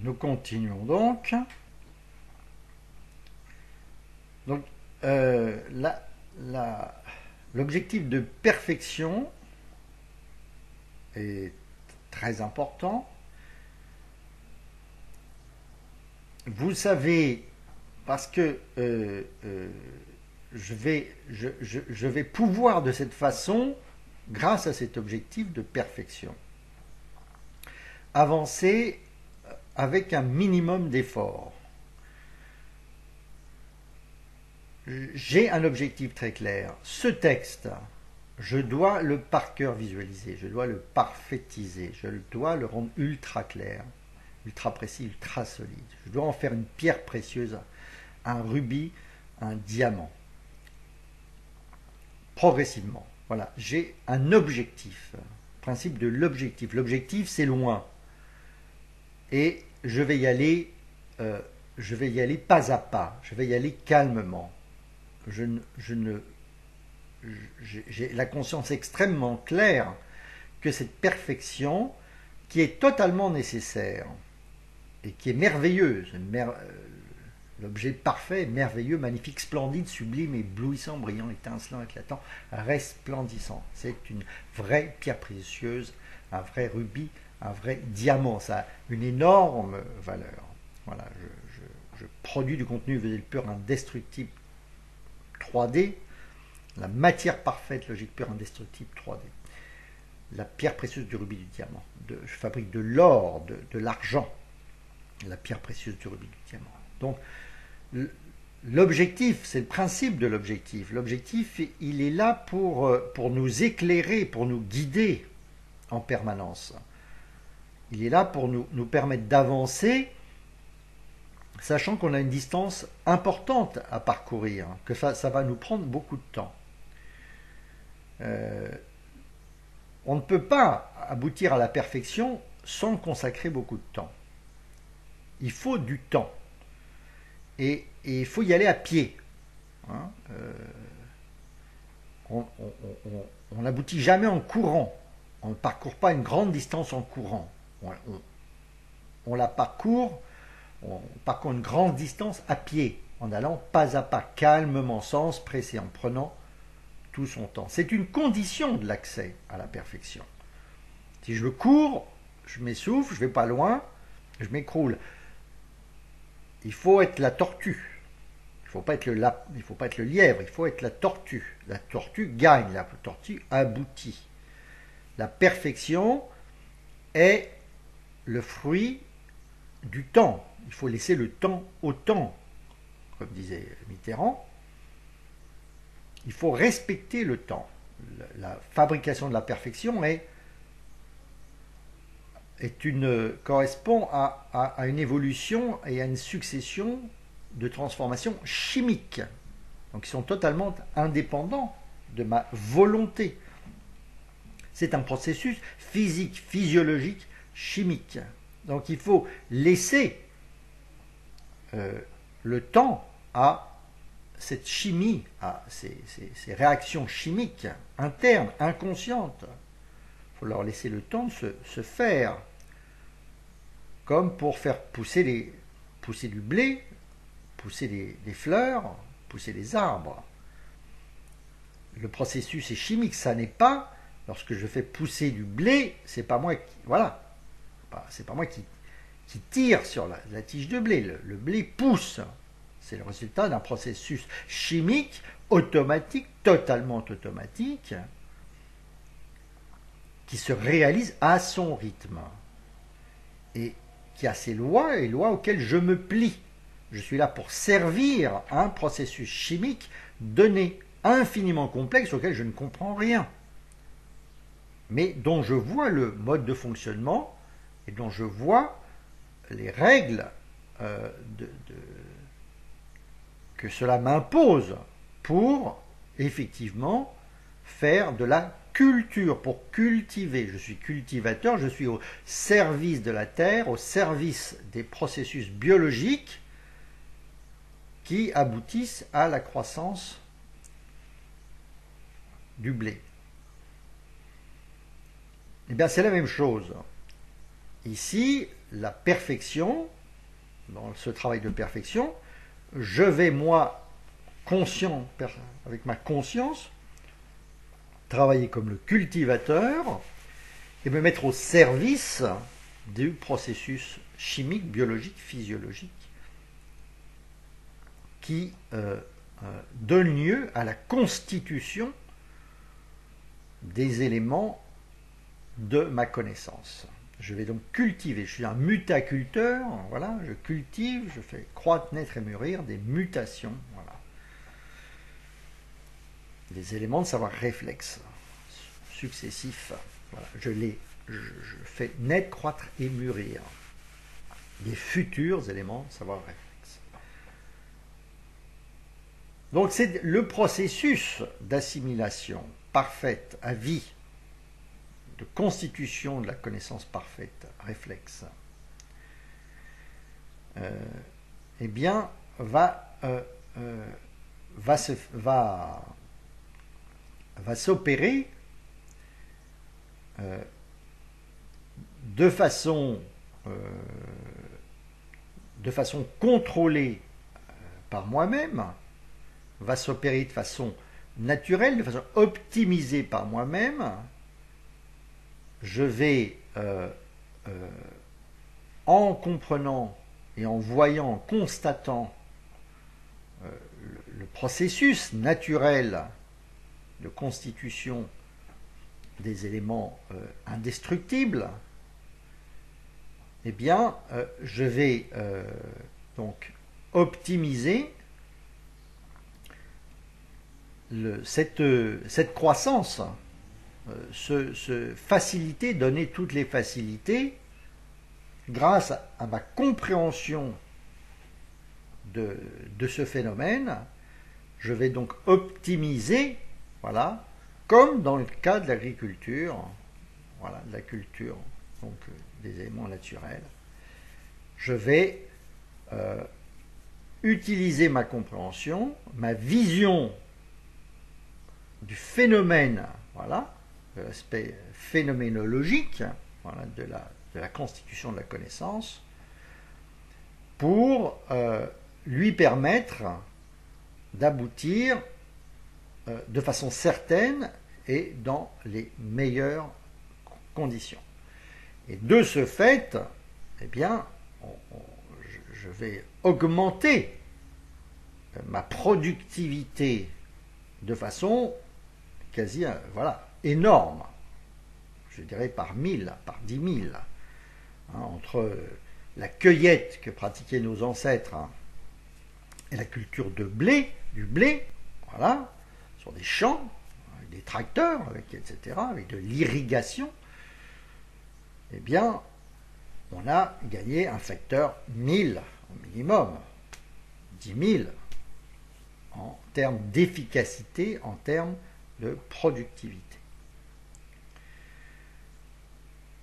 nous continuons donc. Donc, l'objectif de perfection est très important. Vous savez, parce que je vais pouvoir de cette façon, grâce à cet objectif de perfection, avancer avec un minimum d'effort. J'ai un objectif très clair. Ce texte, je dois le par cœur visualiser, je dois le parfaitiser, je dois le rendre ultra clair, ultra précis, ultra solide. Je dois en faire une pierre précieuse, un rubis, un diamant. Progressivement. Voilà, j'ai un objectif. Principe de l'objectif. L'objectif, c'est loin. Et je vais y aller pas à pas. Je vais y aller calmement. J'ai la conscience extrêmement claire que cette perfection, qui est totalement nécessaire et qui est merveilleuse, l'objet parfait, merveilleux, magnifique, splendide, sublime, éblouissant, brillant, étincelant, éclatant, resplendissant. C'est une vraie pierre précieuse, un vrai rubis, un vrai diamant. Ça a une énorme valeur. Voilà, je produis du contenu pur, indestructible 3D, la matière parfaite, logique pure, indestructible 3D. La pierre précieuse du rubis, du diamant. Je fabrique de l'or, de l'argent, la pierre précieuse du rubis, du diamant. Donc, l'objectif, c'est le principe de l'objectif. L'objectif, il est là pour nous éclairer, pour nous guider en permanence. Il est là pour nous permettre d'avancer, sachant qu'on a une distance importante à parcourir, que ça va nous prendre beaucoup de temps. On ne peut pas aboutir à la perfection sans consacrer beaucoup de temps. Il faut du temps. Et il faut y aller à pied. Hein, on n'aboutit jamais en courant. On ne parcourt pas une grande distance en courant. On la parcourt, on parcourt une grande distance à pied, en allant pas à pas, calmement, sans se presser, en prenant tout son temps. C'est une condition de l'accès à la perfection. Si je cours, je m'essouffle, je ne vais pas loin, je m'écroule. Il faut être la tortue. Il ne faut pas être le lièvre, il faut être la tortue. La tortue gagne, la tortue aboutit. La perfection est le fruit du temps. Il faut laisser le temps au temps, comme disait Mitterrand. Il faut respecter le temps. La fabrication de la perfection correspond à une évolution et à une succession de transformations chimiques. Donc ils sont totalement indépendants de ma volonté. C'est un processus physique, physiologique, chimique. Donc il faut laisser le temps à cette chimie, à ces réactions chimiques internes, inconscientes. Il faut leur laisser le temps de se faire. Comme pour faire pousser du blé, pousser des fleurs, pousser des arbres. Le processus est chimique, ça n'est pas, lorsque je fais pousser du blé, c'est pas moi qui tire sur la tige de blé. Le blé pousse. C'est le résultat d'un processus chimique, automatique, totalement automatique, qui se réalise à son rythme. Et qui a ses lois et lois auxquelles je me plie. Je suis là pour servir un processus chimique donné, infiniment complexe, auquel je ne comprends rien, mais dont je vois le mode de fonctionnement et dont je vois les règles que cela m'impose pour effectivement faire de la culture, pour cultiver. Je suis cultivateur, je suis au service de la terre, au service des processus biologiques qui aboutissent à la croissance du blé. Eh bien, c'est la même chose. ici, la perfection, dans ce travail de perfection, je vais, moi, conscient, avec ma conscience, travailler comme le cultivateur et me mettre au service du processus chimique, biologique, physiologique qui donne lieu à la constitution des éléments de ma connaissance. Je vais donc cultiver, je suis un mutaculteur, voilà, je cultive, je fais croître, naître et mûrir des mutations, voilà. Des éléments de savoir réflexe successifs, voilà, je fais naître, croître et mûrir des futurs éléments de savoir réflexe. Donc c'est le processus d'assimilation parfaite à vie, de constitution de la connaissance parfaite, réflexe, eh bien, va s'opérer de façon contrôlée par moi-même, va s'opérer de façon naturelle, de façon optimisée par moi-même. Je vais, en comprenant et en voyant, en constatant le processus naturel de constitution des éléments indestructibles, eh bien, je vais donc optimiser cette croissance, se faciliter, donner toutes les facilités grâce à ma compréhension de ce phénomène. Je vais donc optimiser, voilà, comme dans le cas de l'agriculture, voilà, de la culture, donc des éléments naturels. Je vais utiliser ma compréhension, ma vision du phénomène, voilà, de l'aspect phénoménologique, voilà, de la constitution de la connaissance, pour lui permettre d'aboutir de façon certaine et dans les meilleures conditions. Et de ce fait, eh bien, je vais augmenter ma productivité de façon quasi, voilà, énorme. Je dirais par 1000, par 10 000. Hein, entre la cueillette que pratiquaient nos ancêtres, hein, et la culture du blé, voilà, sur des champs, avec des tracteurs, etc., avec de l'irrigation, eh bien, on a gagné un facteur 1000 au minimum, 10 000 en termes d'efficacité, en termes de productivité.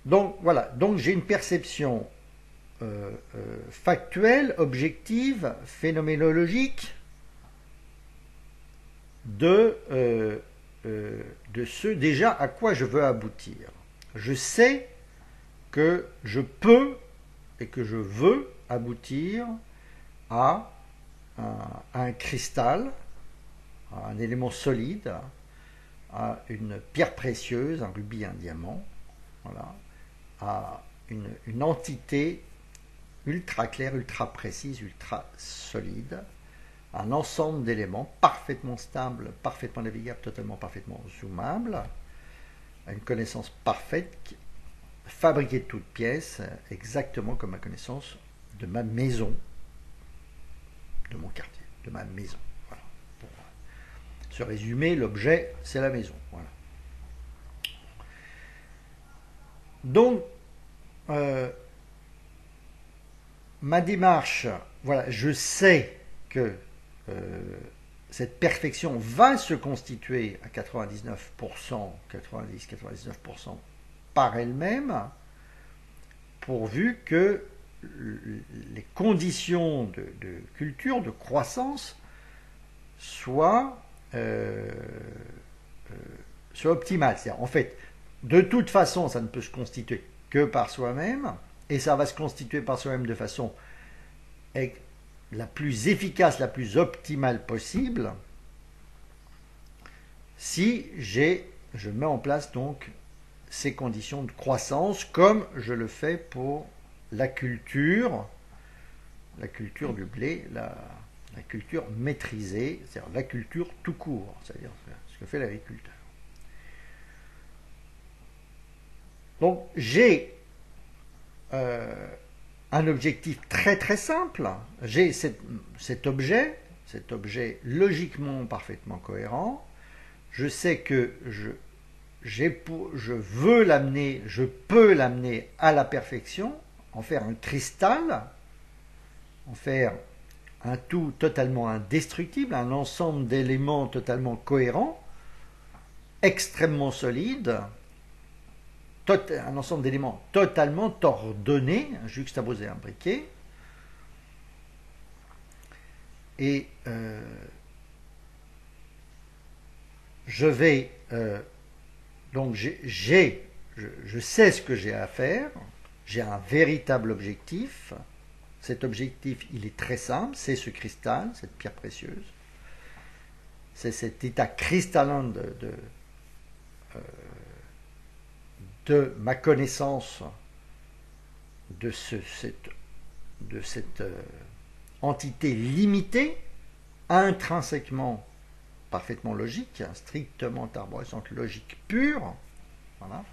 Donc voilà, donc j'ai une perception factuelle, objective, phénoménologique de ce déjà à quoi je veux aboutir. Je sais que je peux et que je veux aboutir à un cristal, à un élément solide, à une pierre précieuse, un rubis, un diamant, voilà, à une entité ultra claire, ultra précise, ultra solide, un ensemble d'éléments parfaitement stables, parfaitement navigables, totalement parfaitement zoomables, une connaissance parfaite, fabriquée de toutes pièces, exactement comme ma connaissance de ma maison, de mon quartier, de ma maison. Voilà. Pour se résumer, l'objet, c'est la maison. Voilà. Donc, ma démarche, voilà, je sais que cette perfection va se constituer à 99%, 90-99% par elle-même, pourvu que les conditions de culture, de croissance, soient optimales. C'est-à-dire, en fait, de toute façon, ça ne peut se constituer que par soi-même, et ça va se constituer par soi-même de façon la plus efficace, la plus optimale possible, si je mets en place donc ces conditions de croissance comme je le fais pour la culture du blé, la culture maîtrisée, c'est-à-dire la culture tout court, c'est-à-dire ce que fait l'agriculteur. Donc j'ai un objectif très très simple, j'ai cet objet logiquement parfaitement cohérent, je sais que je veux l'amener, je peux l'amener à la perfection, en faire un cristal, en faire un tout totalement indestructible, un ensemble d'éléments totalement cohérents, extrêmement solide, un ensemble d'éléments totalement ordonnés, juxtaposés, imbriqués, et je vais donc je sais ce que j'ai à faire, j'ai un véritable objectif. Cet objectif, il est très simple, c'est ce cristal, cette pierre précieuse. C'est cet état cristallin de ma connaissance de cette entité limitée, intrinsèquement parfaitement logique, strictement arborescente, logique pure. Voilà.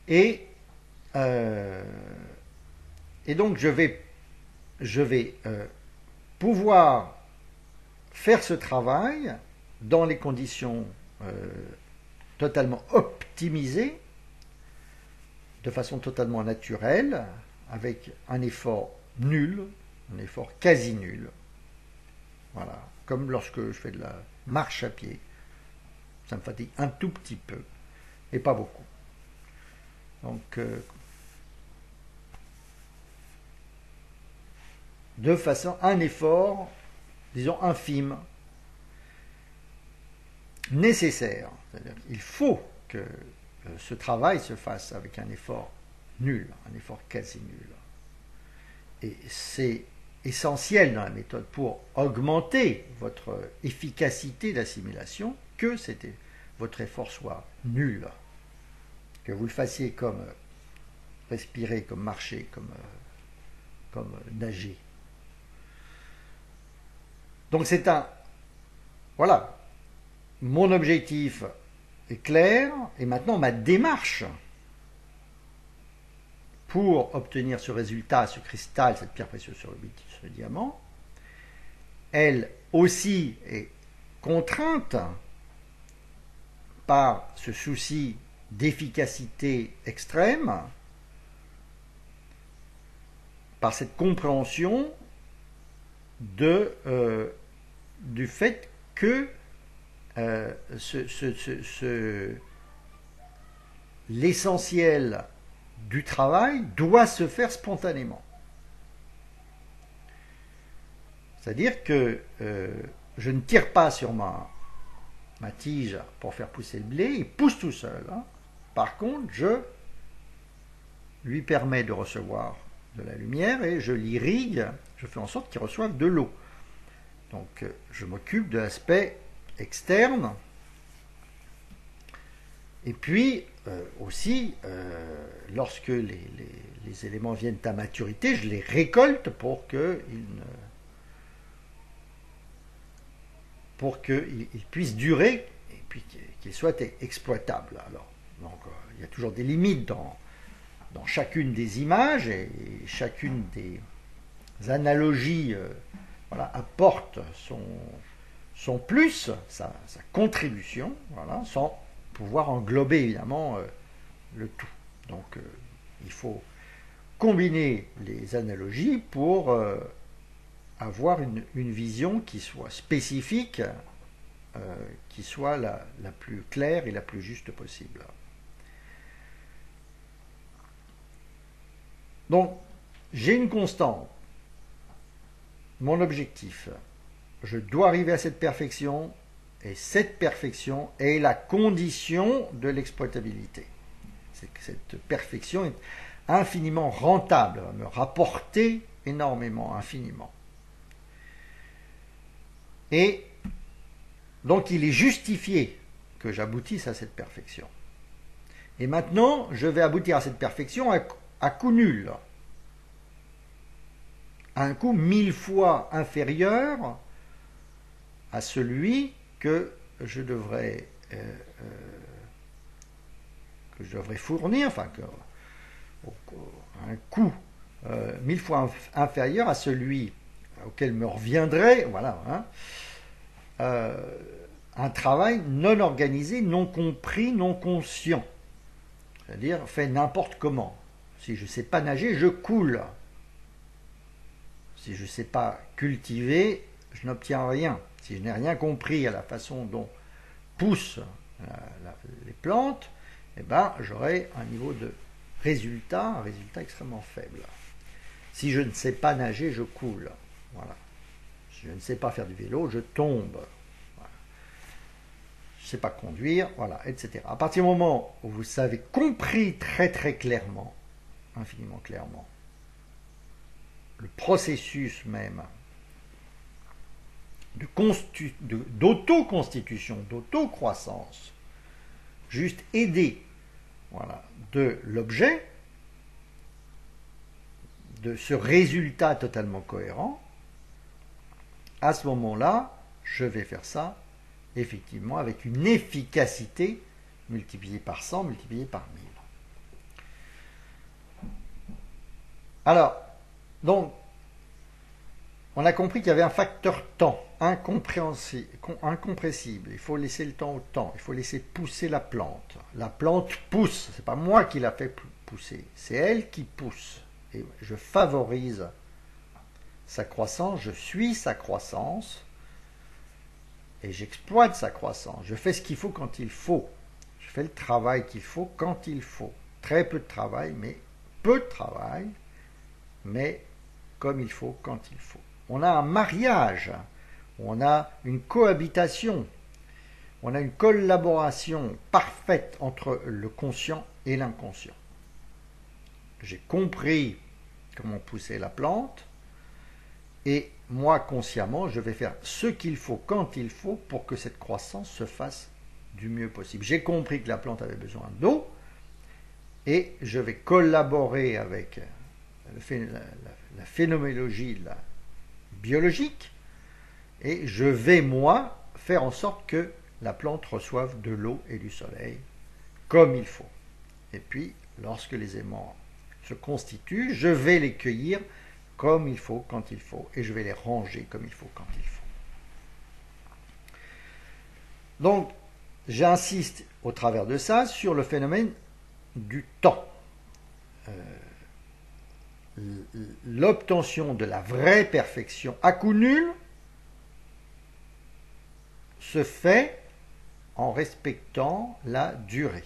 Et donc je vais pouvoir faire ce travail dans les conditions totalement optimisées, de façon totalement naturelle, avec un effort nul, un effort quasi nul. Voilà, comme lorsque je fais de la marche à pied, ça me fatigue un tout petit peu, et pas beaucoup. Donc, de façon, un effort, disons, infime, nécessaire. C'est-à-dire qu'il faut que ce travail se fasse avec un effort nul, un effort quasi nul. Et c'est essentiel dans la méthode pour augmenter votre efficacité d'assimilation que votre effort soit nul. Que vous le fassiez comme respirer, comme marcher, comme nager. Donc c'est voilà, mon objectif est clair, et maintenant ma démarche pour obtenir ce résultat, ce cristal, cette pierre précieuse sur le diamant, elle aussi est contrainte par ce souci d'efficacité extrême, par cette compréhension du fait que l'essentiel du travail doit se faire spontanément. C'est-à-dire que je ne tire pas sur ma tige pour faire pousser le blé, il pousse tout seul. Hein. Par contre, je lui permets de recevoir de la lumière et je l'irrigue, je fais en sorte qu'il reçoive de l'eau. Donc je m'occupe de l'aspect externe. Et puis aussi, lorsque les éléments viennent à maturité, je les récolte pour qu'ils puissent durer et puis qu'ils soient exploitables. Alors, donc, il y a toujours des limites dans chacune des images, et chacune des analogies voilà, apporte son plus, sa contribution, voilà, sans pouvoir englober évidemment le tout. Donc il faut combiner les analogies pour avoir une vision qui soit spécifique, qui soit la plus claire et la plus juste possible. Donc, j'ai une constante, mon objectif. Je dois arriver à cette perfection, et cette perfection est la condition de l'exploitabilité. Cette perfection est infiniment rentable, va me rapporter énormément, infiniment. Et donc il est justifié que j'aboutisse à cette perfection. Et maintenant, je vais aboutir à cette perfection à coût nul. À un coût 1000 fois inférieur à celui que je devrais fournir, enfin, un coût 1000 fois inférieur à celui auquel me reviendrait, voilà, un travail non organisé, non compris, non conscient. C'est-à-dire fait n'importe comment. Si je ne sais pas nager, je coule. Si je ne sais pas cultiver, je n'obtiens rien. Si je n'ai rien compris à la façon dont poussent les plantes, eh ben, j'aurai un niveau de un résultat extrêmement faible. Si je ne sais pas nager, je coule. Voilà. Si je ne sais pas faire du vélo, je tombe. Voilà. Je ne sais pas conduire, voilà, etc. À partir du moment où vous avez compris très très clairement, infiniment clairement, le processus même d'auto-constitution, d'auto-croissance, juste aider, voilà, de l'objet, de ce résultat totalement cohérent, à ce moment-là, je vais faire ça, effectivement, avec une efficacité multipliée par 100, multipliée par 1000. Alors, donc, on a compris qu'il y avait un facteur temps incompressible. Il faut laisser le temps au temps. Il faut laisser pousser la plante. La plante pousse. Ce n'est pas moi qui la fais pousser. C'est elle qui pousse. Et je favorise sa croissance. Je suis sa croissance. Et j'exploite sa croissance. Je fais ce qu'il faut quand il faut. Je fais le travail qu'il faut quand il faut. Très peu de travail, mais peu de travail. Mais comme il faut quand il faut. On a un mariage, on a une cohabitation, on a une collaboration parfaite entre le conscient et l'inconscient. J'ai compris comment pousser la plante, et moi, consciemment, je vais faire ce qu'il faut quand il faut pour que cette croissance se fasse du mieux possible. J'ai compris que la plante avait besoin d'eau, et je vais collaborer avec la phénoménologie biologique, et je vais, moi, faire en sorte que la plante reçoive de l'eau et du soleil comme il faut. Et puis, lorsque les aimants se constituent, je vais les cueillir comme il faut, quand il faut, et je vais les ranger comme il faut, quand il faut. Donc, j'insiste au travers de ça sur le phénomène du temps. L'obtention de la vraie perfection à coût nul se fait en respectant la durée.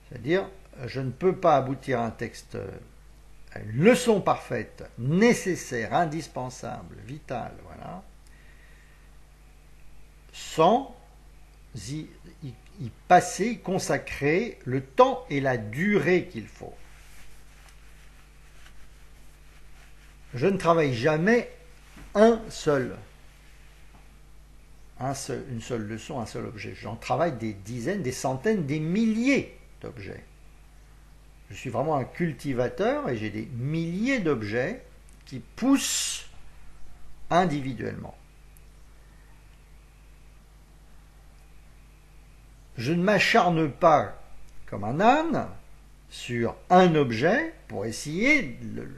C'est-à-dire, je ne peux pas aboutir à un texte, à une leçon parfaite, nécessaire, indispensable, vitale, voilà, sans y passer, consacrer le temps et la durée qu'il faut. Je ne travaille jamais une seule leçon, un seul objet. J'en travaille des dizaines, des centaines, des milliers d'objets. Je suis vraiment un cultivateur et j'ai des milliers d'objets qui poussent individuellement. Je ne m'acharne pas comme un âne sur un objet pour essayer de le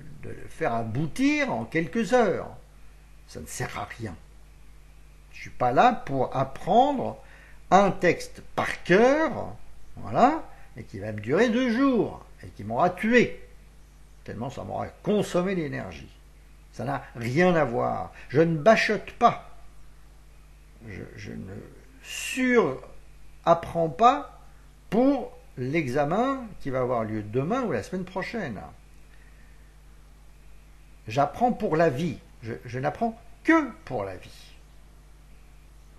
faire aboutir en quelques heures. Ça ne sert à rien. Je ne suis pas là pour apprendre un texte par cœur, voilà, et qui va me durer 2 jours, et qui m'aura tué, tellement ça m'aura consommé l'énergie. Ça n'a rien à voir. Je ne bachote pas. Je ne surapprends pas pour l'examen qui va avoir lieu demain ou la semaine prochaine. J'apprends pour la vie. Je n'apprends que pour la vie.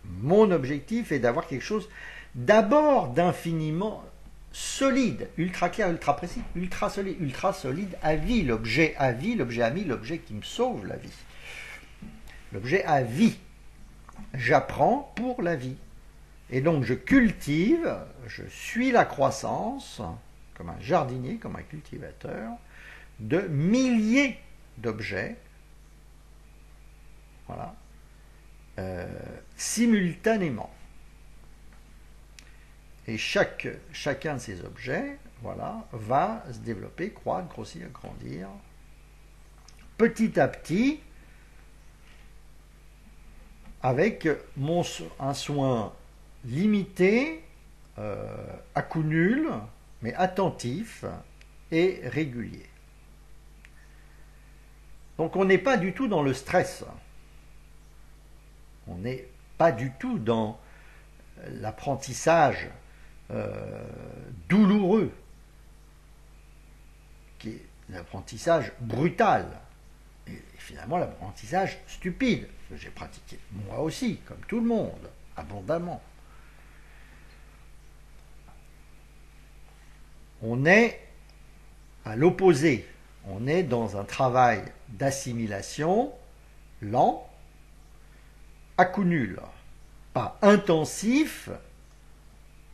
Mon objectif est d'avoir quelque chose d'abord d'infiniment solide, ultra clair, ultra précis, ultra solide à vie. L'objet à vie, l'objet ami, l'objet qui me sauve la vie. L'objet à vie. J'apprends pour la vie. Et donc je cultive, je suis la croissance, comme un jardinier, comme un cultivateur, de milliers d'objets, voilà, simultanément. Et chacun de ces objets, voilà, va se développer, croître, grossir, grandir, petit à petit, avec un soin limité, à coup nul, mais attentif et régulier. Donc on n'est pas du tout dans le stress. On n'est pas du tout dans l'apprentissage douloureux, qui est l'apprentissage brutal, et finalement l'apprentissage stupide, que j'ai pratiqué moi aussi, comme tout le monde, abondamment. On est à l'opposé, on est dans un travail d'assimilation lent, à coup nul, pas intensif,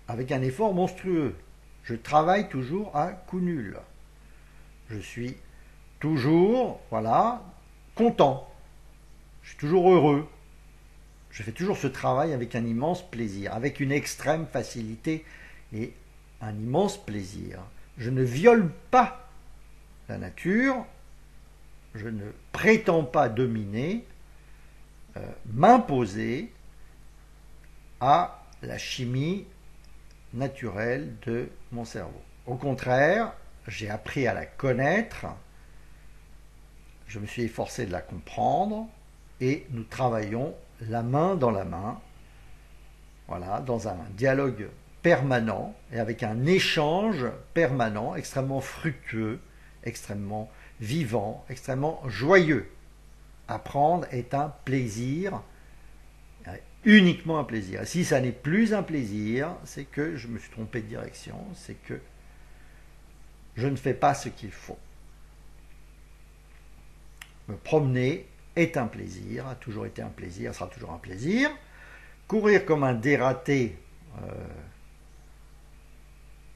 avec un effort monstrueux. Je travaille toujours à coup nul. Je suis toujours, voilà, content. Je suis toujours heureux. Je fais toujours ce travail avec un immense plaisir, avec une extrême facilité et un immense plaisir. Je ne viole pas la nature, je ne prétends pas dominer, m'imposer à la chimie naturelle de mon cerveau. Au contraire, j'ai appris à la connaître, je me suis efforcé de la comprendre et nous travaillons la main dans la main, voilà, dans un dialogue permanent et avec un échange permanent, extrêmement fructueux, extrêmement vivant, extrêmement joyeux. Apprendre est un plaisir, uniquement un plaisir. Et si ça n'est plus un plaisir, c'est que je me suis trompé de direction, c'est que je ne fais pas ce qu'il faut. Me promener est un plaisir, a toujours été un plaisir, sera toujours un plaisir. Courir comme un dératé,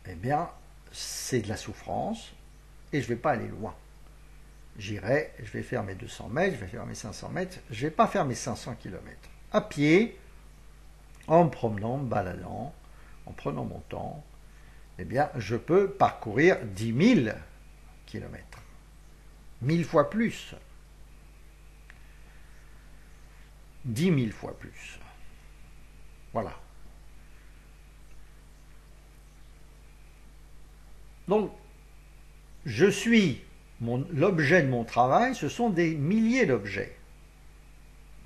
eh bien, c'est de la souffrance et je ne vais pas aller loin. J'irai, je vais faire mes 200 mètres, je vais faire mes 500 mètres, je ne vais pas faire mes 500 km. À pied, en me promenant, me baladant, en prenant mon temps, eh bien, je peux parcourir 10 000 km. 1000 fois plus. 10 000 fois plus. Voilà. Donc, je suis, l'objet de mon travail, ce sont des milliers d'objets.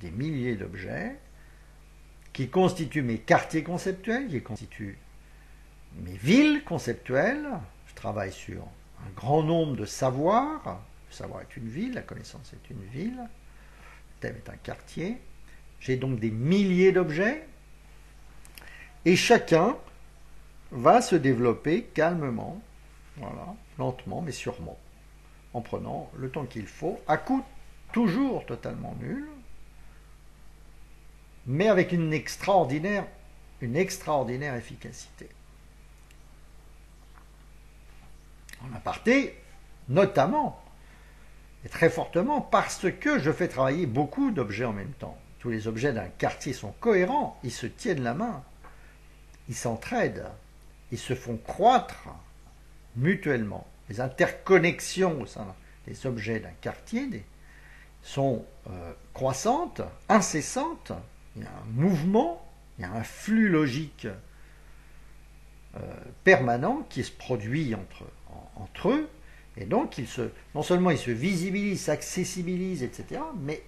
Des milliers d'objets qui constituent mes quartiers conceptuels, qui constituent mes villes conceptuelles. Je travaille sur un grand nombre de savoirs. Le savoir est une ville, la connaissance est une ville, le thème est un quartier. J'ai donc des milliers d'objets et chacun va se développer calmement, voilà, lentement mais sûrement, en prenant le temps qu'il faut, à coût toujours totalement nul, mais avec une extraordinaire efficacité. En aparté, notamment, et très fortement, parce que je fais travailler beaucoup d'objets en même temps. Tous les objets d'un quartier sont cohérents, ils se tiennent la main, ils s'entraident, ils se font croître mutuellement. Les interconnexions au sein des objets d'un quartier sont croissantes, incessantes. Il y a un mouvement, il y a un flux logique permanent qui se produit entre eux, et donc non seulement ils se visibilisent, s'accessibilisent, etc., mais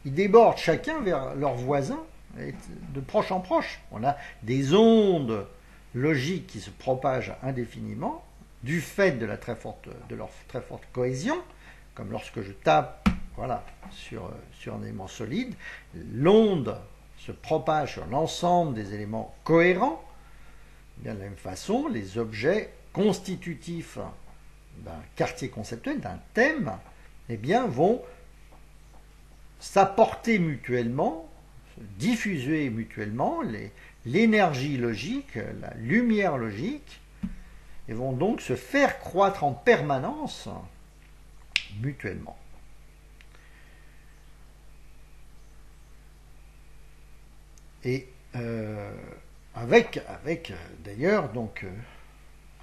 ils débordent chacun vers leurs voisins, de proche en proche. On a des ondes logiques qui se propagent indéfiniment, du fait de leur très forte cohésion, comme lorsque je tape, voilà, sur un élément solide, l'onde se propage sur l'ensemble des éléments cohérents, Bien, de la même façon, les objets constitutifs d'un quartier conceptuel, d'un thème, eh bien, vont s'apporter mutuellement, se diffuser mutuellement l'énergie logique, la lumière logique, et vont donc se faire croître en permanence mutuellement. Et avec d'ailleurs donc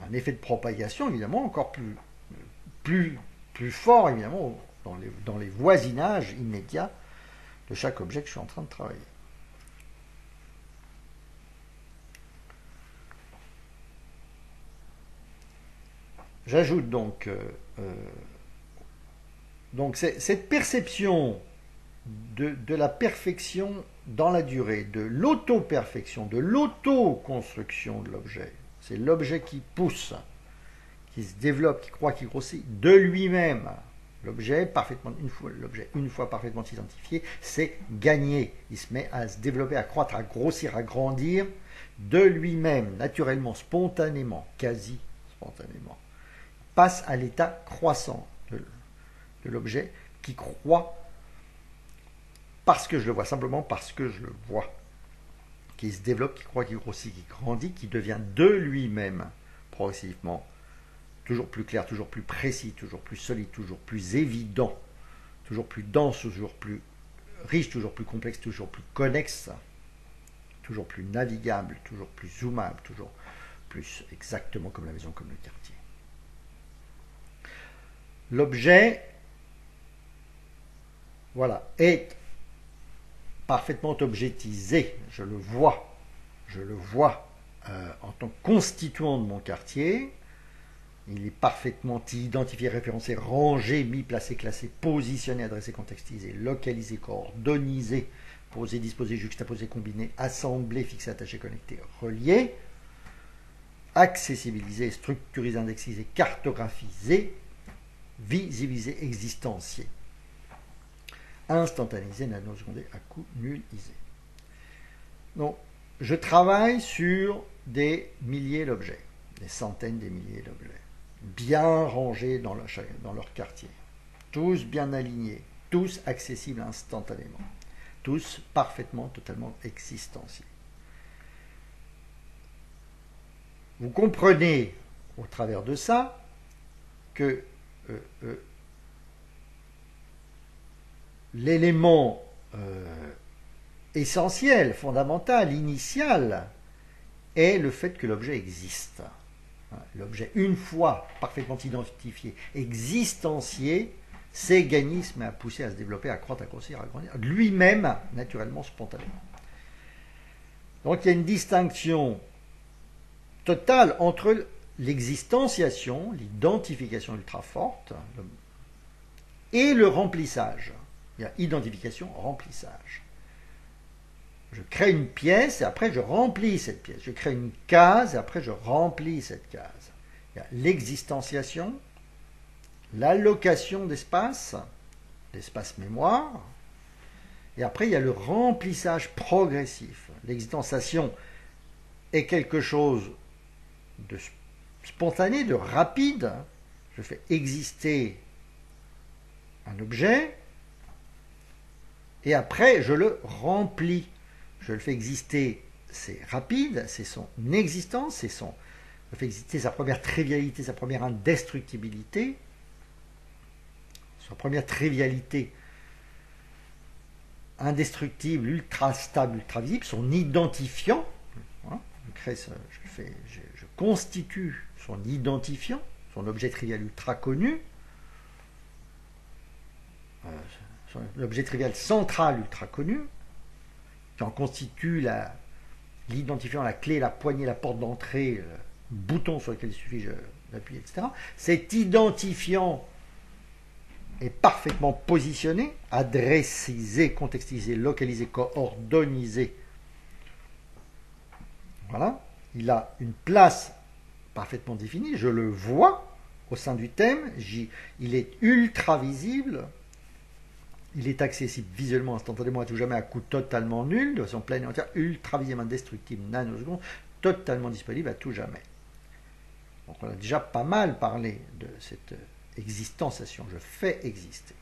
un effet de propagation évidemment encore plus fort évidemment dans les voisinages immédiats de chaque objet que je suis en train de travailler. J'ajoute donc cette perception de la perfection dans la durée, de l'auto-perfection, de l'auto-construction de l'objet. C'est l'objet qui pousse, qui se développe, qui croît, qui grossit de lui-même. L'objet, une fois parfaitement identifié, c'est gagné. Il se met à se développer, à croître, à grossir, à grandir de lui-même, naturellement, spontanément, quasi spontanément. Il passe à l'état croissant de l'objet qui croît parce que je le vois, simplement parce que je le vois, qui se développe, qui croît, qui grossit, qui grandit, qui devient de lui-même progressivement toujours plus clair, toujours plus précis, toujours plus solide, toujours plus évident, toujours plus dense, toujours plus riche, toujours plus complexe, toujours plus connexe, toujours plus navigable, toujours plus zoomable, toujours plus exactement comme la maison, comme le quartier. L'objet, voilà, est parfaitement objectisé, je le vois en tant que constituant de mon quartier. Il est parfaitement identifié, référencé, rangé, mis, placé, classé, positionné, adressé, contextualisé, localisé, coordonisé, posé, disposé, juxtaposé, combiné, assemblé, fixé, attaché, connecté, relié, accessibilisé, structurisé, indexisé, cartographisé, visibilisé, existencié, instantanisé, nanosecondé, accumulisé. Donc, je travaille sur des milliers d'objets, des centaines de milliers d'objets, bien rangés dans leur quartier, tous bien alignés, tous accessibles instantanément, tous parfaitement, totalement existentiels. Vous comprenez au travers de ça que l'élément essentiel, fondamental, initial, est le fait que l'objet existe. L'objet, une fois parfaitement identifié, existencié, c'est gagné, se met à pousser, à se développer, à croître, à grossir, à grandir, lui-même, naturellement, spontanément. Donc il y a une distinction totale entre l'existanciation, l'identification ultra forte, et le remplissage. Il y a identification, remplissage. Je crée une pièce et après je remplis cette pièce. Je crée une case et après je remplis cette case. Il y a l'existanciation, l'allocation d'espace, l'espace mémoire, et après il y a le remplissage progressif. L'existanciation est quelque chose de spontané, de rapide. Je fais exister un objet et après je le remplis. Je le fais exister, c'est rapide, c'est son existence, je fais exister sa première trivialité, sa première indestructibilité, sa première trivialité indestructible, ultra stable, ultra visible, son identifiant. Voilà, je constitue son identifiant, son objet trivial ultra connu, l'objet trivial central ultra connu, qui en constitue l'identifiant, la clé, la poignée, la porte d'entrée, le bouton sur lequel il suffit d'appuyer, etc. Cet identifiant est parfaitement positionné, adressisé, contextualisé, localisé, coordonisé. Voilà. Il a une place parfaitement définie, je le vois au sein du thème, il est ultra visible. Il est accessible visuellement, instantanément, à tout jamais, à coût totalement nul, de façon pleine et entière, ultra visible, indestructible, nanoseconde, totalement disponible à tout jamais. Donc on a déjà pas mal parlé de cette existentiation, je fais exister.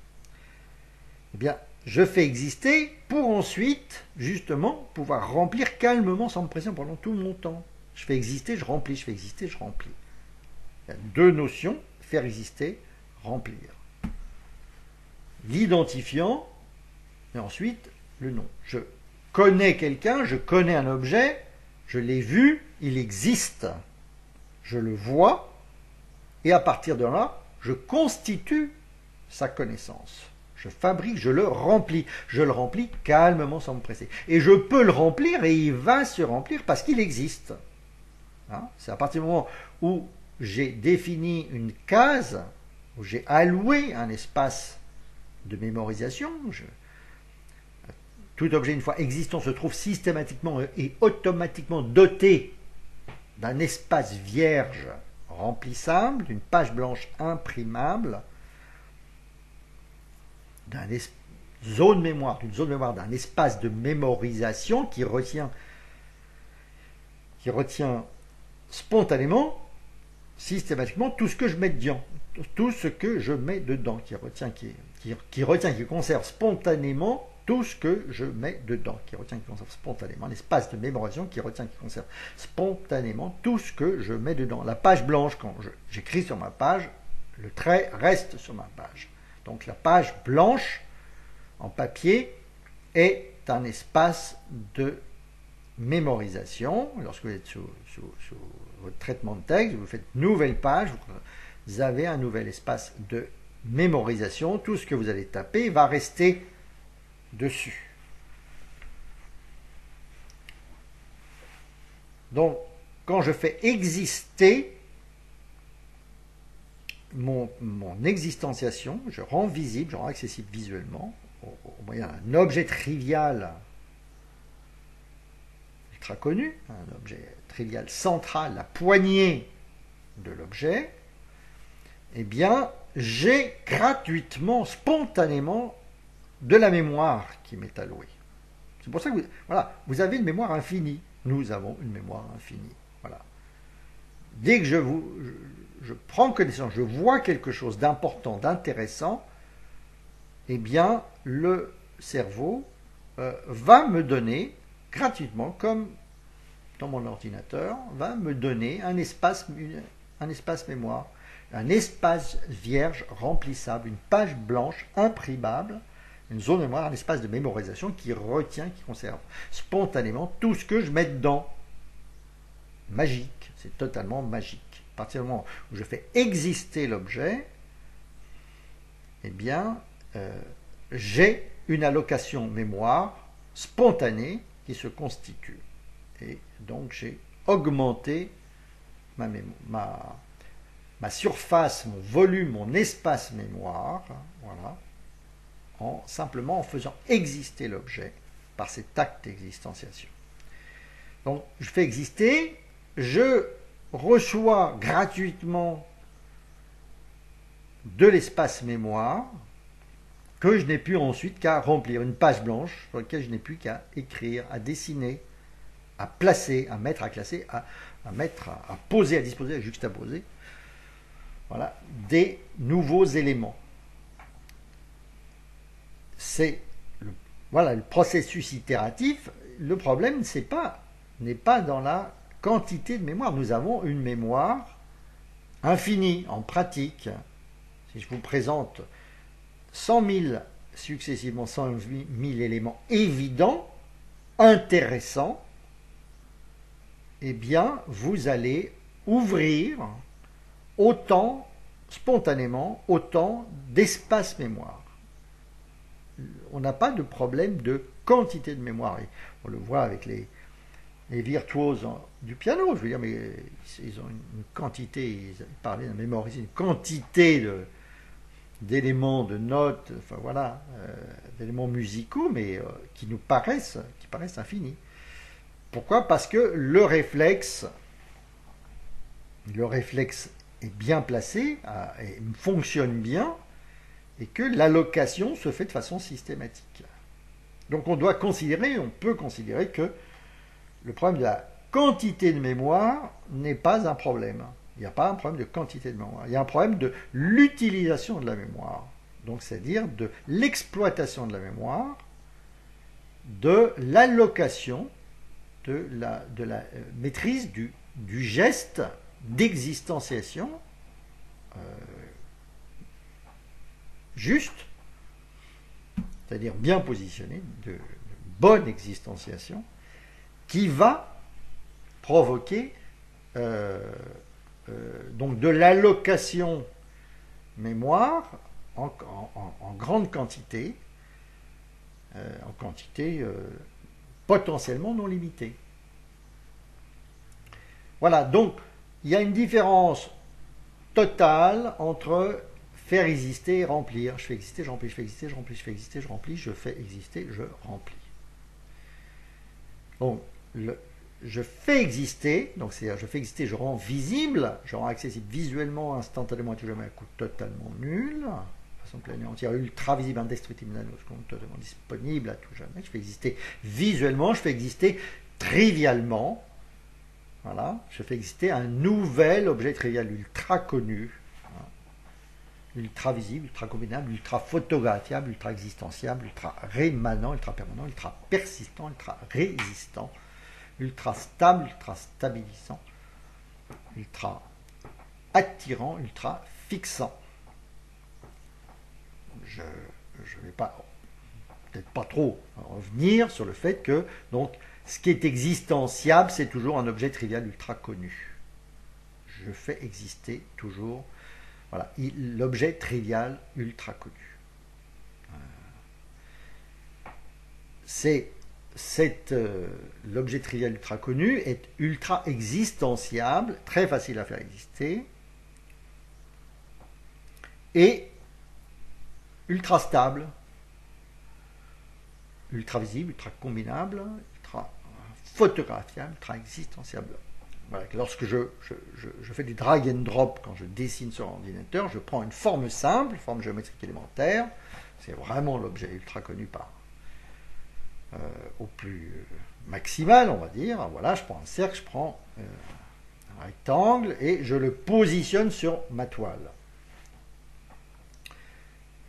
Eh bien, je fais exister pour ensuite, justement, pouvoir remplir calmement sans me pression pendant tout mon temps. Je fais exister, je remplis, je fais exister, je remplis. Il y a deux notions, faire exister, remplir. L'identifiant, et ensuite le nom. Je connais quelqu'un, je connais un objet, je l'ai vu, il existe. Je le vois, et à partir de là, je constitue sa connaissance. Je fabrique, je le remplis. Je le remplis calmement sans me presser. Et je peux le remplir et il va se remplir parce qu'il existe. Hein? C'est à partir du moment où j'ai défini une case, où j'ai alloué un espace de mémorisation. Tout objet, une fois existant, se trouve systématiquement et automatiquement doté d'un espace vierge remplissable, d'une page blanche imprimable, d'une zone mémoire, d'un espace de mémorisation qui retient spontanément, systématiquement, tout ce que je mets dedans, qui conserve spontanément tout ce que je mets dedans, un espace de mémorisation qui retient, qui conserve spontanément tout ce que je mets dedans. La page blanche, quand j'écris sur ma page, le trait reste sur ma page. Donc la page blanche en papier est un espace de mémorisation. Lorsque vous êtes sous votre traitement de texte, vous faites nouvelle page, vous avez un nouvel espace de mémorisation. Tout ce que vous allez taper va rester dessus. Donc, quand je fais exister mon existentiation, je rends visible, je rends accessible visuellement, au moyen d'un objet trivial ultra connu, un objet trivial central, la poignée de l'objet, eh bien, j'ai gratuitement, spontanément, de la mémoire qui m'est allouée. C'est pour ça que vous avez une mémoire infinie. Nous avons une mémoire infinie. Voilà. Dès que je prends connaissance, je vois quelque chose d'important, d'intéressant, eh bien, le cerveau va me donner gratuitement, comme dans mon ordinateur, va me donner un espace mémoire, un espace vierge remplissable, une page blanche imprimable, une zone mémoire, un espace de mémorisation qui retient, qui conserve spontanément tout ce que je mets dedans. Magique, c'est totalement magique. À partir du moment où je fais exister l'objet, eh bien, j'ai une allocation mémoire spontanée qui se constitue. Et donc, j'ai augmenté ma surface, mon volume, mon espace mémoire, voilà, simplement en faisant exister l'objet par cet acte d'existenciation. Donc, je fais exister, je reçois gratuitement de l'espace mémoire que je n'ai plus ensuite qu'à remplir, une page blanche sur laquelle je n'ai plus qu'à écrire, à dessiner, à placer, à mettre, à classer, à poser, à disposer, à juxtaposer, voilà, des nouveaux éléments. C'est le processus itératif. Le problème n'est pas dans la quantité de mémoire. Nous avons une mémoire infinie en pratique. Si je vous présente 100 000 successivement 100 000 éléments évidents, intéressants, eh bien, vous allez ouvrir autant, spontanément, autant d'espace mémoire. On n'a pas de problème de quantité de mémoire. Et on le voit avec les virtuoses du piano. Je veux dire, mais ils ont une quantité, ils parlaient de mémoriser une quantité d'éléments, de notes, enfin voilà, d'éléments musicaux, mais qui paraissent infinis. Pourquoi? Parce que le réflexe est bien placé, et fonctionne bien, et que l'allocation se fait de façon systématique. Donc on peut considérer que le problème quantité de mémoire n'est pas un problème. Il n'y a pas un problème de quantité de mémoire. Il y a un problème de l'utilisation de la mémoire. Donc, c'est-à-dire de l'exploitation de la mémoire, de l'allocation, de la maîtrise du geste d'existenciation juste, c'est-à-dire bien positionné, de bonne existenciation, qui va provoquer donc de l'allocation mémoire en grande quantité, en quantité potentiellement non limitée. Voilà, donc il y a une différence totale entre faire exister et remplir. Je fais exister, je remplis, je fais exister, je remplis, je fais exister, je remplis, je fais exister, je remplis. Donc, je fais exister, donc c'est-à-dire je fais exister, je rends visible, je rends accessible visuellement, instantanément, à tout jamais, à coût totalement nul, de façon pleine et entière, ultra visible, indestructible, nanosecond, totalement disponible à tout jamais. Je fais exister visuellement, je fais exister trivialement. Voilà, je fais exister un nouvel objet trivial ultra connu, ultra visible, ultra combinable, ultra photographiable, ultra existentiable, ultra rémanent, ultra permanent, ultra persistant, ultra résistant, ultra stable, ultra stabilisant, ultra attirant, ultra fixant. Je ne vais pas, peut-être pas trop revenir sur le fait que donc ce qui est existentiable, c'est toujours un objet trivial ultra connu. Je fais exister toujours voilà, l'objet trivial ultra connu. L'objet trivial ultra connu est ultra existentiable, très facile à faire exister, et ultra stable, ultra visible, ultra combinable, ultra photographiable, ultra existentiable. Voilà, lorsque je fais du drag and drop, quand je dessine sur ordinateur, je prends une forme simple, une forme géométrique élémentaire, c'est vraiment l'objet ultra connu par au plus maximal, on va dire. Voilà, je prends un cercle, je prends un rectangle et je le positionne sur ma toile.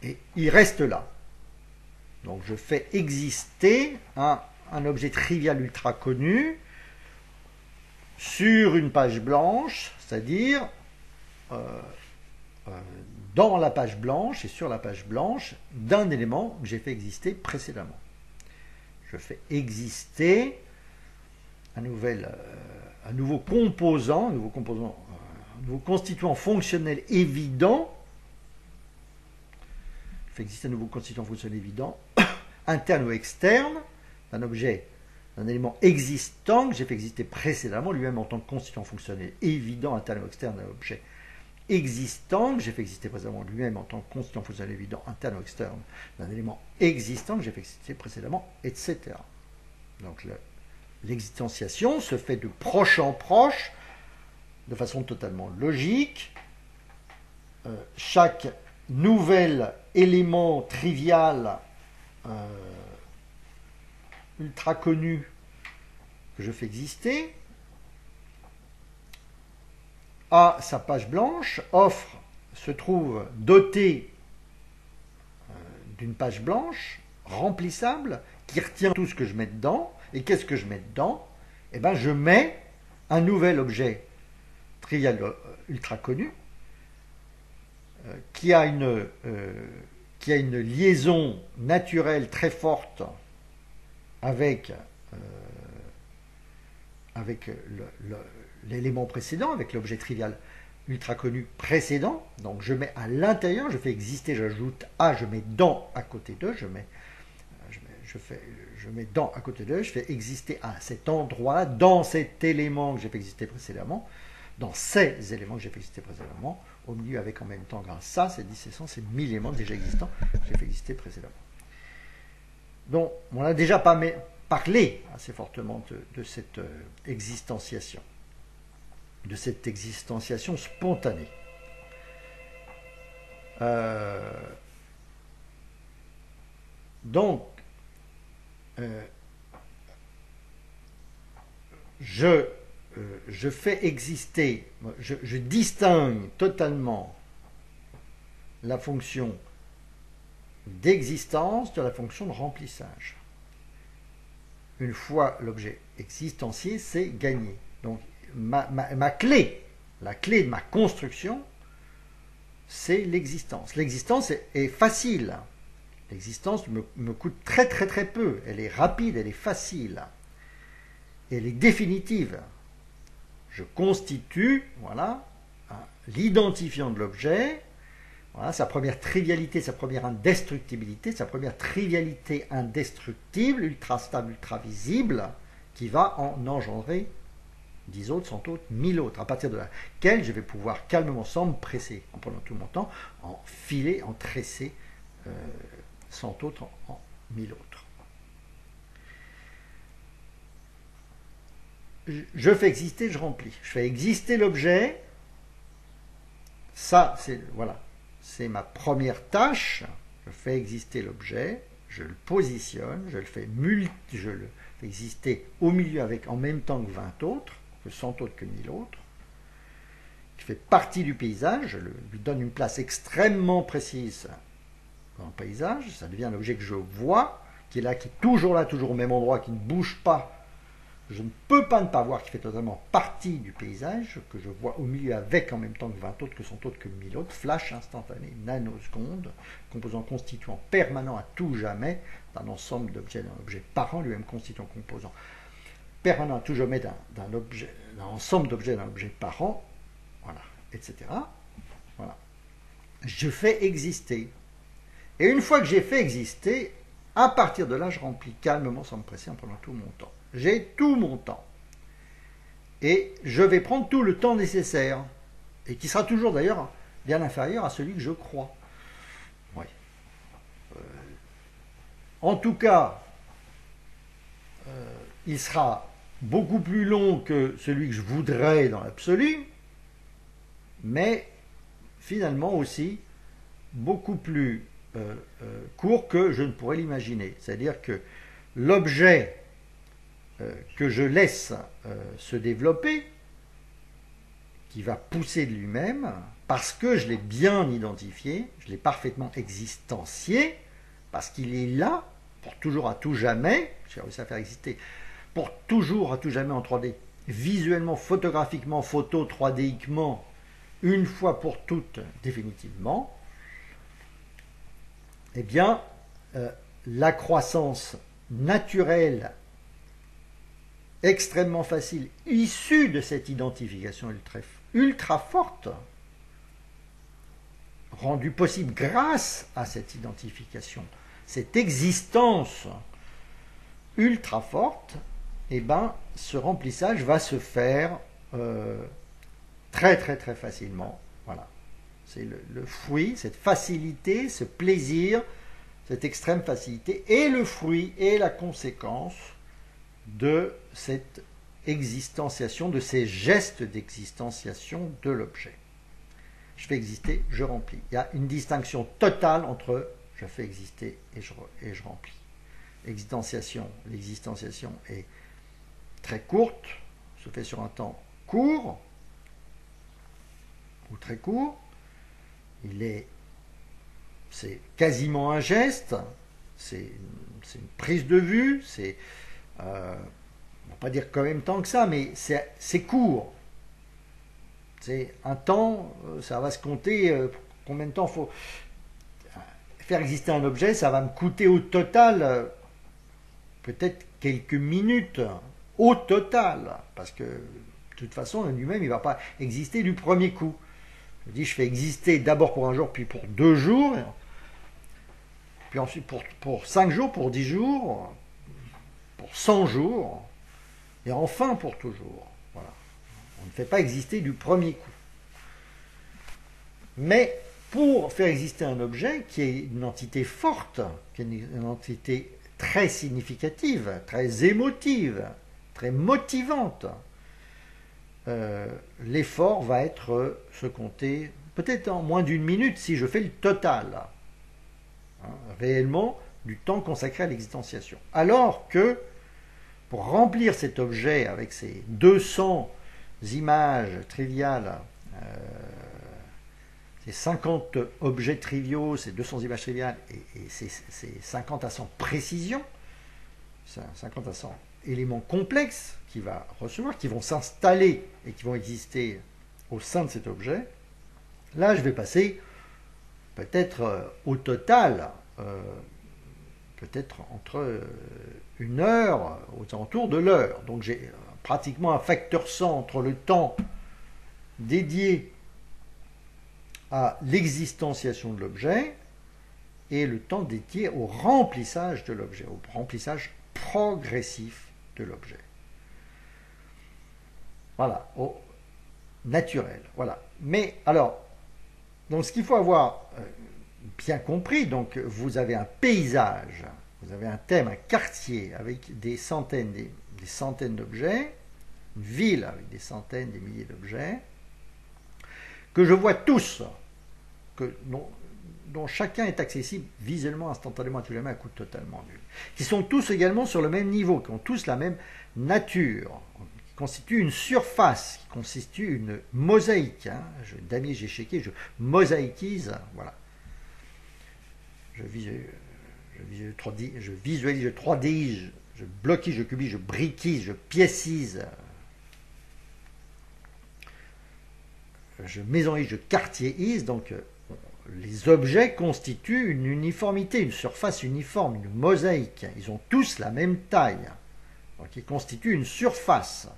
Et il reste là. Donc je fais exister un objet trivial ultra connu sur une page blanche, c'est-à-dire dans la page blanche et sur la page blanche d'un élément que j'ai fait exister précédemment. Je fais exister un nouveau composant, un nouveau constituant fonctionnel évident. Je fais exister un nouveau constituant fonctionnel évident, interne ou externe, d'un objet, d'un élément existant que j'ai fait exister précédemment, lui-même en tant que constituant fonctionnel évident, interne ou externe, d'un objet existant que j'ai fait exister précédemment, lui-même en tant que constituant fonctionnel évident, interne ou externe, d'un élément existant que j'ai fait exister précédemment, etc. Donc l'existenciation se fait de proche en proche, de façon totalement logique. Chaque nouvel élément trivial ultra connu que je fais exister a sa page blanche, se trouve doté d'une page blanche remplissable qui retient tout ce que je mets dedans. Et qu'est-ce que je mets dedans? Eh bien, je mets un nouvel objet trivial ultra connu qui a une liaison naturelle très forte avec l'élément précédent, avec l'objet trivial ultra connu précédent. Donc je mets à l'intérieur, je fais exister, j'ajoute A, je mets dans à côté de, je mets dans à côté de, je fais exister à cet endroit, dans cet élément que j'ai fait exister précédemment, dans ces éléments que j'ai fait exister précédemment, au milieu avec en même temps grâce à ça, c'est 10, c'est 100, c'est 1000 éléments déjà existants que j'ai fait exister précédemment. Donc on a déjà parlé assez fortement de cette existenciation, de cette existenciation spontanée. Donc, je, je fais exister, je distingue totalement la fonction d'existence de la fonction de remplissage. Une fois l'objet existencié, c'est gagné. Donc ma clé, la clé de ma construction, c'est l'existence. L'existence est facile. L'existence me coûte très très très peu. Elle est rapide, elle est facile. Elle est définitive. Je constitue, voilà, l'identifiant de l'objet. Voilà, sa première trivialité, sa première indestructibilité, sa première trivialité indestructible, ultra stable, ultra visible, qui va en engendrer 10 autres, 100 autres, 1000 autres, à partir de laquelle je vais pouvoir calmement, sans me presser, en prenant tout mon temps, en filer, en tresser 100 autres en 1000 autres. Je fais exister, je remplis. Je fais exister l'objet. Ça, c'est voilà, c'est ma première tâche. Je fais exister l'objet, je le positionne, je le fais exister au milieu avec en même temps que 20 autres, que 100 autres, que 1000 autres. Il fait partie du paysage, je lui donne une place extrêmement précise dans le paysage. Ça devient l'objet que je vois, qui est là, qui est toujours là, toujours au même endroit, qui ne bouge pas. Je ne peux pas ne pas voir, qui fait totalement partie du paysage, que je vois au milieu avec en même temps que 20 autres, que 100 autres, que 1000 autres, flash instantané, nanoseconde, composant constituant permanent à tout jamais d'un ensemble d'objets, d'un objet parent, lui-même constituant composant permanent à tout jamais d'un ensemble d'objets, d'un objet parent, voilà, etc. Voilà. Je fais exister. Et une fois que j'ai fait exister, à partir de là, je remplis calmement, sans me presser, en prenant tout mon temps. J'ai tout mon temps. Et je vais prendre tout le temps nécessaire. Et qui sera toujours d'ailleurs bien inférieur à celui que je crois. Oui. En tout cas, il sera beaucoup plus long que celui que je voudrais dans l'absolu, mais finalement aussi beaucoup plus court que je ne pourrais l'imaginer. C'est-à-dire que l'objet que je laisse se développer, qui va pousser de lui-même, parce que je l'ai bien identifié, je l'ai parfaitement existencié, parce qu'il est là, pour toujours à tout jamais, j'ai réussi à faire exister, pour toujours à tout jamais en 3D, visuellement, photographiquement, photo, 3D-iquement, une fois pour toutes, définitivement, eh bien, la croissance naturelle extrêmement facile, issue de cette identification ultra forte, rendue possible grâce à cette identification, cette existence ultra forte, eh ben, ce remplissage va se faire très très très facilement. Voilà. C'est le fruit, cette facilité, ce plaisir, cette extrême facilité, est le fruit et la conséquence de cette existenciation, de ces gestes d'existenciation de l'objet. Je fais exister, je remplis. Il y a une distinction totale entre je fais exister et je remplis. L'existenciation est très courte, se fait sur un temps court ou très court. C'est quasiment un geste, c'est une prise de vue, on ne va pas dire qu'en même temps que ça, mais c'est court. C'est un temps, ça va se compter, combien de temps il faut faire exister un objet, ça va me coûter au total peut-être quelques minutes, au total, parce que de toute façon, lui-même, il ne va pas exister du premier coup. Je dis, je fais exister d'abord pour un jour, puis pour 2 jours, puis ensuite pour 5 jours, pour 10 jours, pour 100 jours, et enfin pour toujours. Voilà. On ne fait pas exister du premier coup. Mais pour faire exister un objet qui est une entité forte, qui est une entité très significative, très émotive, très motivante, l'effort va être se compter peut-être en moins d'1 minute si je fais le total, réellement, du temps consacré à l'existenciation. Alors que pour remplir cet objet avec ces 200 images triviales, ces 50 objets triviaux, ces 200 images triviales, et ces 50 à 100 précisions, 50 à 100 éléments complexes qu'il va recevoir, qui vont s'installer et qui vont exister au sein de cet objet, là je vais passer peut-être au total, peut-être entre 1 heure, aux alentours de l'heure. Donc j'ai pratiquement un facteur 100 entre le temps dédié à l'existanciation de l'objet et le temps dédié au remplissage de l'objet, au remplissage progressif de l'objet. Voilà, au naturel. Voilà. Mais alors, donc ce qu'il faut avoir bien compris, donc vous avez un paysage, vous avez un thème, un quartier avec des centaines d'objets, une ville avec des centaines, des milliers d'objets, que je vois tous, dont chacun est accessible visuellement, instantanément, à tout jamais, à coût totalement nul, qui sont tous également sur le même niveau, qui ont tous la même nature, qui constituent une surface, qui constituent une mosaïque. Hein. Damier, j'ai checké, je mosaïquise, voilà. Je visualise, je 3D, je bloquise, je cubise, je briquise, je piécise, je maisonise, je quartierise. Donc les objets constituent une uniformité, une surface uniforme, une mosaïque. Ils ont tous la même taille. Donc ils constituent une surface.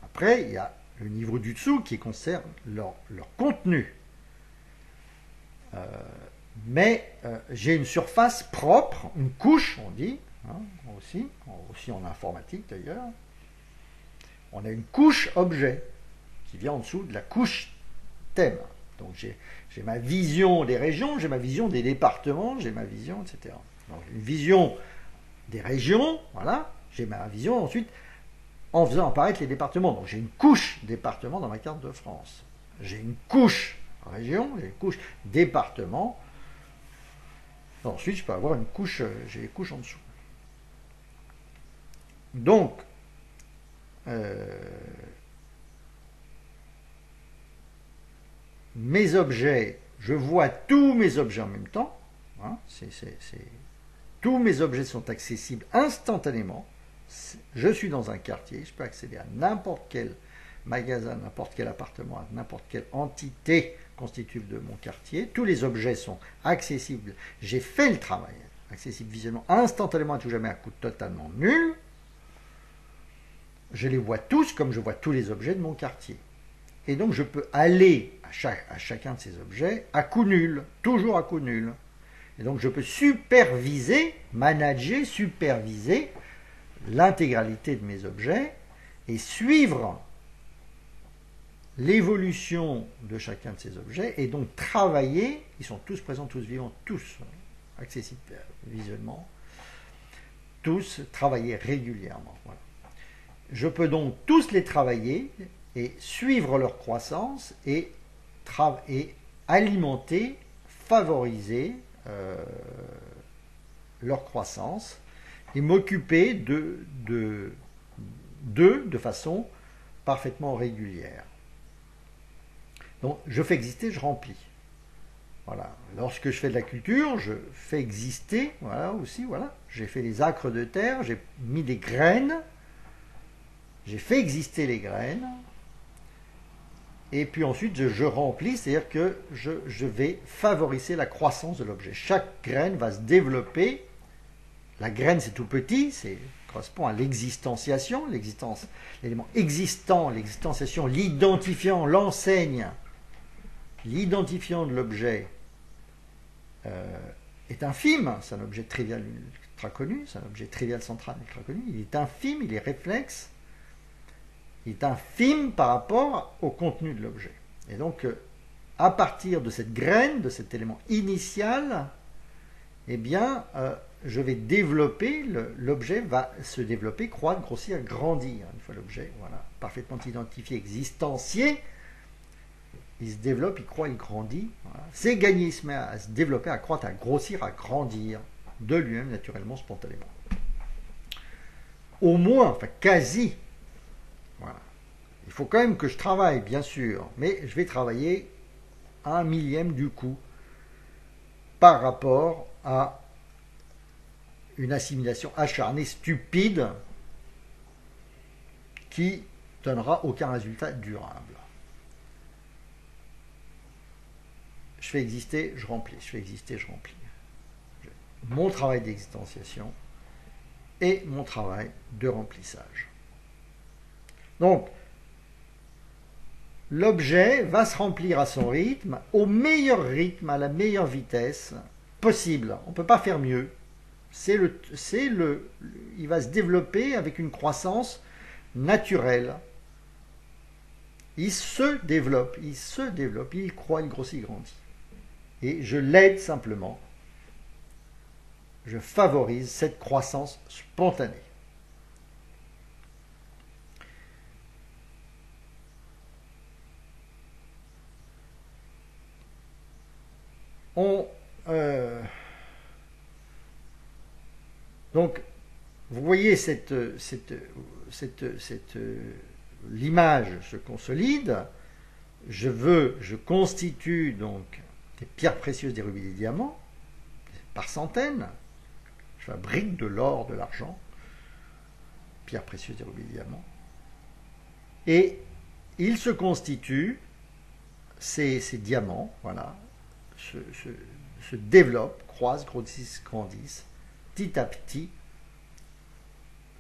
Après, il y a le niveau du dessous qui concerne leur contenu. Mais j'ai une surface propre, une couche, on dit, hein, aussi en informatique d'ailleurs. On a une couche objet qui vient en dessous de la couche thème. Donc j'ai ma vision des régions, j'ai ma vision des départements, j'ai ma vision, etc. Donc une vision des régions, voilà, j'ai ma vision ensuite en faisant apparaître les départements. Donc j'ai une couche département dans ma carte de France. J'ai une couche région, j'ai une couche département. Ensuite, je peux avoir une couche, j'ai les couches en dessous. Donc, mes objets, je vois tous mes objets en même temps. Hein, tous mes objets sont accessibles instantanément. Je suis dans un quartier, je peux accéder à n'importe quel magasin, n'importe quel appartement, à n'importe quelle entité constitutive de mon quartier. Tous les objets sont accessibles. J'ai fait le travail, accessible visuellement, instantanément à tout jamais, à coût totalement nul. Je les vois tous comme je vois tous les objets de mon quartier. Et donc je peux aller à chacun de ces objets à coût nul, toujours à coût nul. Et donc je peux superviser, manager, superviser l'intégralité de mes objets et suivre l'évolution de chacun de ces objets et donc travailler, ils sont tous présents, tous vivants, tous accessibles visuellement, tous travailler régulièrement. Voilà. Je peux donc tous les travailler et suivre leur croissance et alimenter, favoriser leur croissance et m'occuper d'eux de façon parfaitement régulière. Donc, je fais exister, je remplis. Voilà. Lorsque je fais de la culture, je fais exister, voilà aussi, voilà. J'ai fait les acres de terre, j'ai mis des graines, j'ai fait exister les graines, et puis ensuite je remplis, c'est-à-dire que je vais favoriser la croissance de l'objet. Chaque graine va se développer. La graine, c'est tout petit, correspond à l'existanciation, l'élément existant, l'existanciation, l'identifiant, l'enseigne. L'identifiant de l'objet est infime, c'est un objet trivial ultra connu, c'est un objet trivial central ultra connu, il est infime, il est réflexe, il est infime par rapport au contenu de l'objet. Et donc, à partir de cette graine, de cet élément initial, eh bien, je vais développer, l'objet va se développer, croître, grossir, grandir. Une fois l'objet, voilà, parfaitement identifié, existencié, il se développe, il croît, il grandit. Voilà. C'est gagné, il se met à se développer, à croître, à grossir, à grandir de lui-même, naturellement, spontanément. au moins, enfin quasi. Voilà. Il faut quand même que je travaille, bien sûr, mais je vais travailler à 1/1000 du coup par rapport à une assimilation acharnée, stupide, qui donnera aucun résultat durable. Je fais exister, je remplis, je fais exister, je remplis. Mon travail d'existentiation et mon travail de remplissage. Donc, l'objet va se remplir à son rythme, au meilleur rythme, à la meilleure vitesse possible. On ne peut pas faire mieux. Il va se développer avec une croissance naturelle. Il se développe, il croît, il grossit, il grandit. Et je l'aide simplement. Je favorise cette croissance spontanée. Donc, vous voyez l'image se consolide. Je constitue donc des pierres précieuses, des rubis, des diamants, par centaines. Je fabrique de l'or, de l'argent, pierres précieuses, des rubis, des diamants. Et ils se constituent, ces diamants, voilà, se développent, croissent, grossissent, grandissent, petit à petit,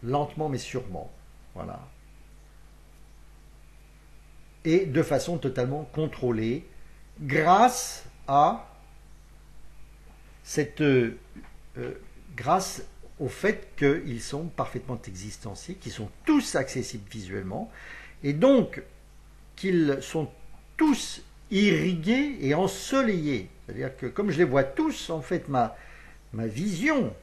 lentement mais sûrement, voilà. Et de façon totalement contrôlée, grâce à grâce au fait qu'ils sont parfaitement existenciés, qu'ils sont tous accessibles visuellement, et donc qu'ils sont tous irrigués et ensoleillés. C'est-à-dire que comme je les vois tous, en fait, ma vision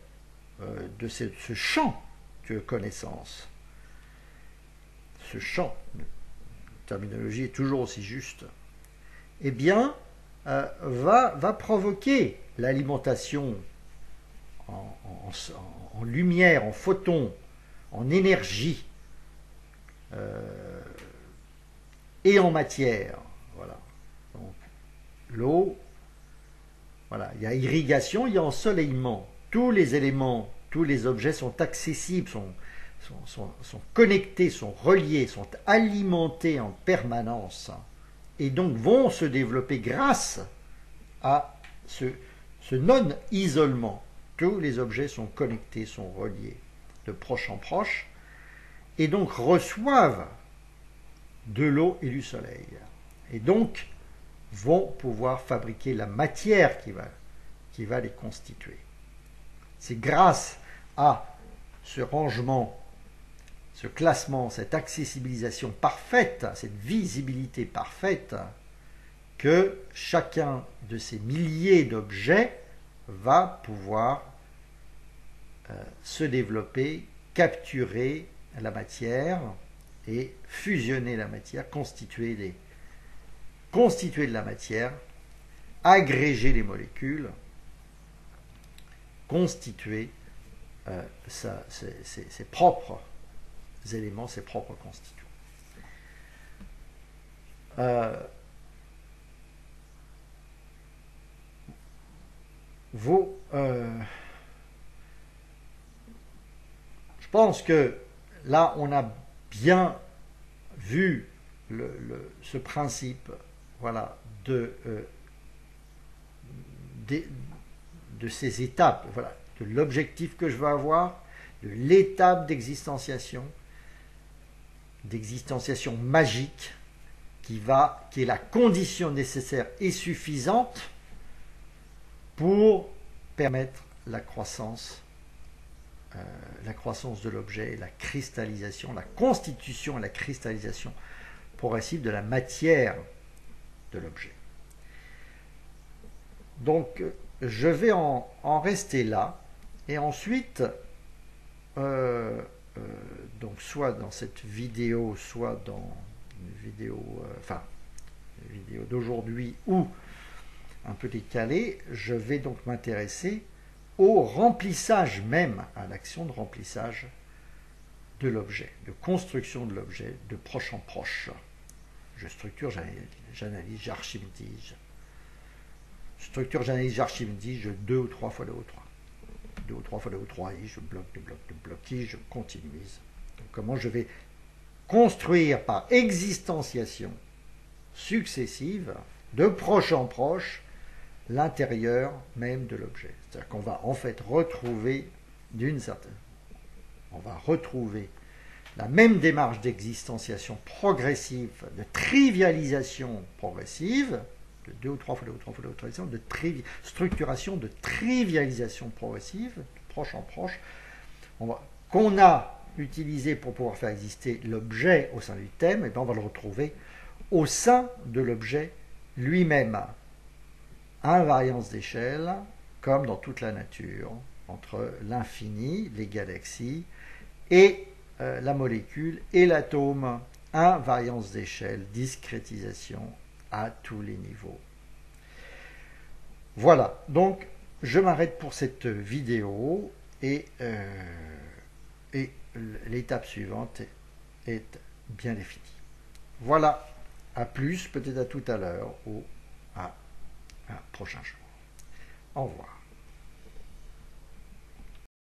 de ce champ de connaissance, ce champ, la terminologie est toujours aussi juste, eh bien, va provoquer l'alimentation en lumière, en photons, en énergie et en matière. Voilà. Donc, l'eau, voilà, il y a irrigation, il y a ensoleillement. Tous les éléments, tous les objets sont accessibles, sont connectés, sont reliés, sont alimentés en permanence et donc vont se développer grâce à ce non-isolement. Tous les objets sont connectés, sont reliés de proche en proche et donc reçoivent de l'eau et du soleil. Et donc vont pouvoir fabriquer la matière qui va les constituer. C'est grâce à ce rangement, ce classement, cette accessibilisation parfaite, cette visibilité parfaite, que chacun de ces milliers d'objets va pouvoir se développer, capturer la matière et fusionner la matière, constituer de la matière, agréger les molécules, constituer ses propres éléments, ses propres constituants. Je pense que là, on a bien vu ce principe, voilà, de ces étapes, voilà, de l'objectif que je veux avoir, de l'étape d'existentiation magique, qui est la condition nécessaire et suffisante pour permettre la croissance de l'objet, la cristallisation, la constitution et la cristallisation progressive de la matière de l'objet. Donc, je vais en rester là, et ensuite, donc soit dans cette vidéo, soit dans une vidéo, une vidéo d'aujourd'hui ou un peu décalée, je vais donc m'intéresser au remplissage même, à l'action de remplissage de l'objet, de construction de l'objet, de proche en proche. Je structure, j'analyse, j'archimédise. Structure, j'analyse, j'archimédise, je 2 ou 3 fois le O3. 2 ou 3 fois le O3, je bloque, de bloc, de bloc, je continuise. Donc, comment je vais construire par existenciation successive, de proche en proche, l'intérieur même de l'objet. C'est-à-dire qu'on va en fait retrouver on va retrouver la même démarche d'existenciation progressive, de trivialisation progressive, de 2 ou 3 fois, 2 ou 3 fois, 2 ou 3 fois, de structuration, de trivialisation progressive, de proche en proche, qu'on a utilisé pour pouvoir faire exister l'objet au sein du thème, et bien on va le retrouver au sein de l'objet lui-même. Invariance d'échelle, comme dans toute la nature, entre l'infini, les galaxies, et la molécule et l'atome. Invariance d'échelle, discrétisation à tous les niveaux. Voilà, donc je m'arrête pour cette vidéo et l'étape suivante est bien définie. Voilà, à plus, peut-être à tout à l'heure ou à un prochain jour. Au revoir.